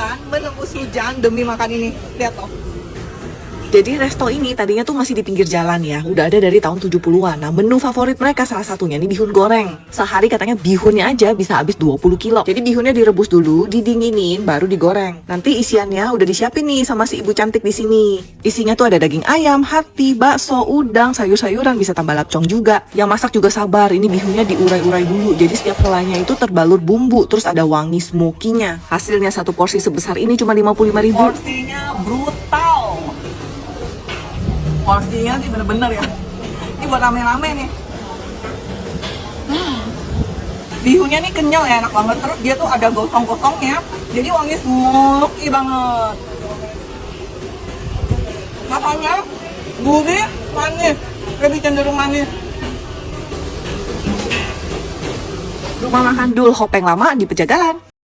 jalan menembus hujan demi makan ini. Lihat toh. Jadi resto ini tadinya tuh masih di pinggir jalan ya, udah ada dari tahun 70-an. Nah, menu favorit mereka salah satunya nih bihun goreng. Sehari katanya bihunnya aja bisa habis 20 kilo. Jadi bihunnya direbus dulu, didinginin, baru digoreng. Nanti isiannya udah disiapin nih sama si ibu cantik di sini. Isinya tuh ada daging ayam, hati, bakso, udang, sayur-sayuran, bisa tambah lapcong juga. Yang masak juga sabar, ini bihunnya diurai-urai dulu. Jadi setiap helainya itu terbalur bumbu, terus ada wangi smokinya. Hasilnya satu porsi sebesar ini cuma 55.000. Porsinya brutal. Porsinya sih bener-bener ya. Ini buat rame-rame nih. Bihunnya nih kenyal ya, enak banget. Terus dia tuh ada gosong-gosongnya. Jadi wangi smoky banget. Makanya gurih, manis. Lebih cenderung manis. Rumah makan Dul Hopeng Lama di Pejagalan.